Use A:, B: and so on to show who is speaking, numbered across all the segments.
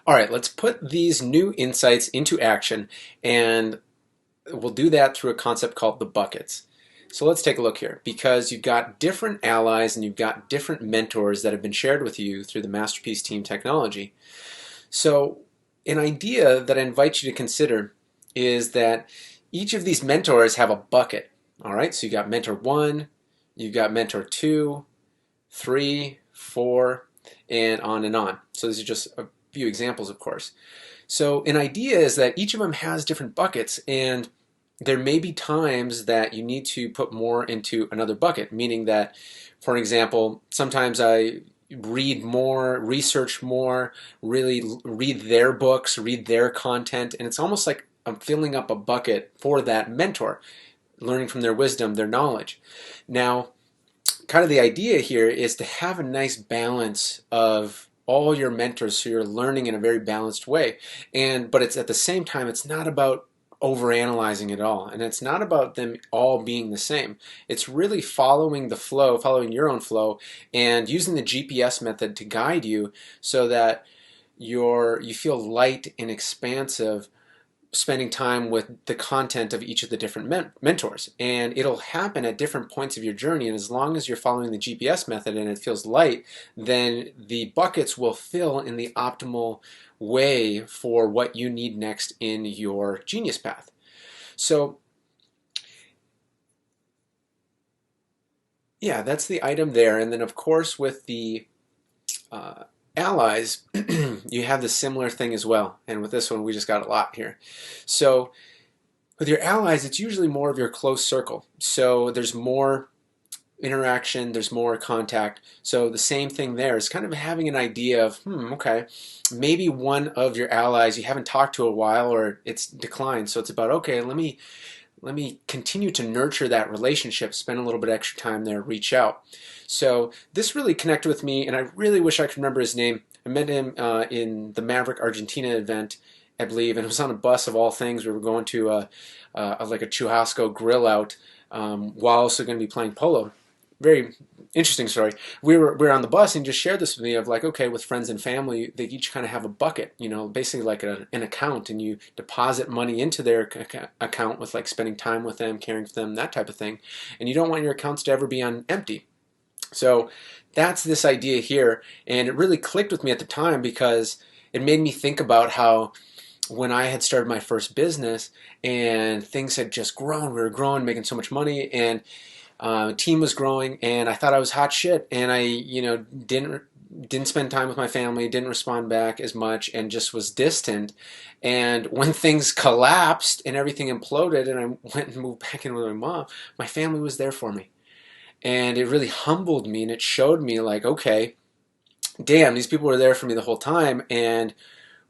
A: All right, let's put these new insights into action, and we'll do that through a concept called the buckets. So let's take a look here, because you've got different allies and you've got different mentors that have been shared with you through the Masterpiece Team technology. So an idea that I invite you to consider is that each of these mentors have a bucket. All right, so you got mentor 1, you've got mentor 2, 3, 4, and on and on. So these are just a few examples, of course. So an idea is that each of them has different buckets, and there may be times that you need to put more into another bucket, meaning that, for example, sometimes I read more, research more, really read their books, read their content, and it's almost like I'm filling up a bucket for that mentor, learning from their wisdom, their knowledge. Now, kind of the idea here is to have a nice balance of all your mentors so you're learning in a very balanced way, but it's at the same time, it's not about overanalyzing it all, and it's not about them all being the same. It's really following the flow, following your own flow, and using the GPS method to guide you so that you feel light and expansive, spending time with the content of each of the different mentors. And it'll happen at different points of your journey, and as long as you're following the GPS method and it feels light, then the buckets will fill in the optimal way for what you need next in your genius path. So yeah, that's the item there. And then of course with the allies, you have the similar thing as well. And with this one, we just got a lot here. So with your allies, it's usually more of your close circle. So there's more interaction, there's more contact. So the same thing there is kind of having an idea of, okay, maybe one of your allies you haven't talked to a while or it's declined. So it's about, okay, let me continue to nurture that relationship, spend a little bit extra time there, reach out. So this really connected with me, and I really wish I could remember his name. I met him in the Maverick Argentina event, I believe, and it was on a bus of all things. We were going to like a churrasco grill out while also going to be playing polo. Very interesting story. We were on the bus and just shared this with me of like, okay, with friends and family, they each kind of have a bucket, basically like an account, and you deposit money into their account with like spending time with them, caring for them, that type of thing. And you don't want your accounts to ever be on empty. So that's this idea here, and it really clicked with me at the time because it made me think about how when I had started my first business and things had just grown, we were growing, making so much money, and team was growing, and I thought I was hot shit, and I, didn't spend time with my family, didn't respond back as much, and just was distant. And when things collapsed and everything imploded, and I went and moved back in with my mom, my family was there for me, and it really humbled me, and it showed me like, okay, damn, these people were there for me the whole time, and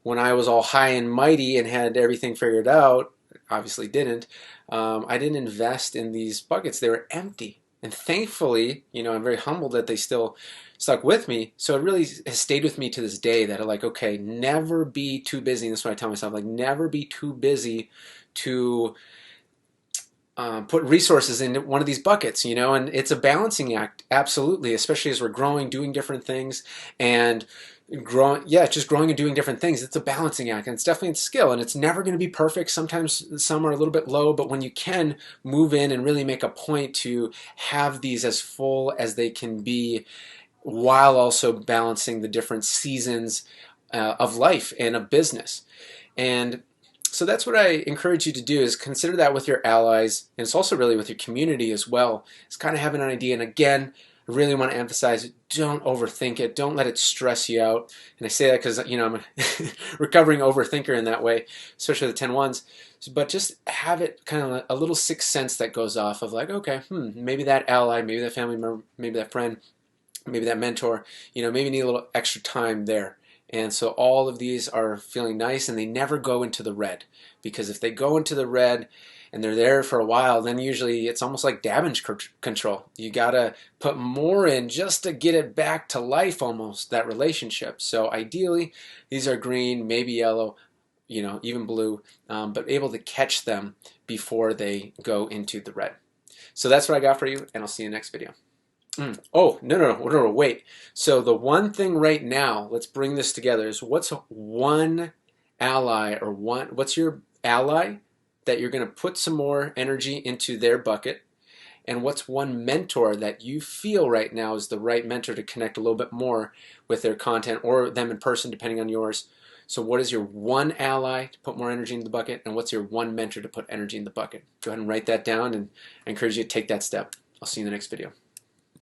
A: when I was all high and mighty and had everything figured out, obviously didn't. I didn't invest in these buckets. They were empty. And thankfully, I'm very humbled that they still stuck with me. So it really has stayed with me to this day that like, okay, never be too busy. And that's what I tell myself, like never be too busy to put resources in one of these buckets, and it's a balancing act, absolutely, especially as we're growing, doing different things, and growing, just growing and doing different things. It's a balancing act, and it's definitely a skill, and it's never going to be perfect. Sometimes some are a little bit low, but when you can move in and really make a point to have these as full as they can be, while also balancing the different seasons of life and of business. And so that's what I encourage you to do, is consider that with your allies, and it's also really with your community as well. It's kind of having an idea, and again, I really want to emphasize, don't overthink it. Don't let it stress you out. And I say that because, I'm a recovering overthinker in that way, especially the 10-1s. But just have it kind of a little sixth sense that goes off of like, okay, maybe that ally, maybe that family member, maybe that friend, maybe that mentor, maybe need a little extra time there. And so all of these are feeling nice, and they never go into the red, because if they go into the red and they're there for a while, then usually it's almost like damage control. You gotta put more in just to get it back to life, almost, that relationship. So ideally, these are green, maybe yellow, even blue, but able to catch them before they go into the red. So that's what I got for you, and I'll see you in the next video. Oh, no, wait. So the one thing right now, let's bring this together, is what's one ally or what's your ally that you're going to put some more energy into their bucket? And what's one mentor that you feel right now is the right mentor to connect a little bit more with their content or them in person, depending on yours? So what is your one ally to put more energy in the bucket, and what's your one mentor to put energy in the bucket? Go ahead and write that down, and I encourage you to take that step. I'll see you in the next video.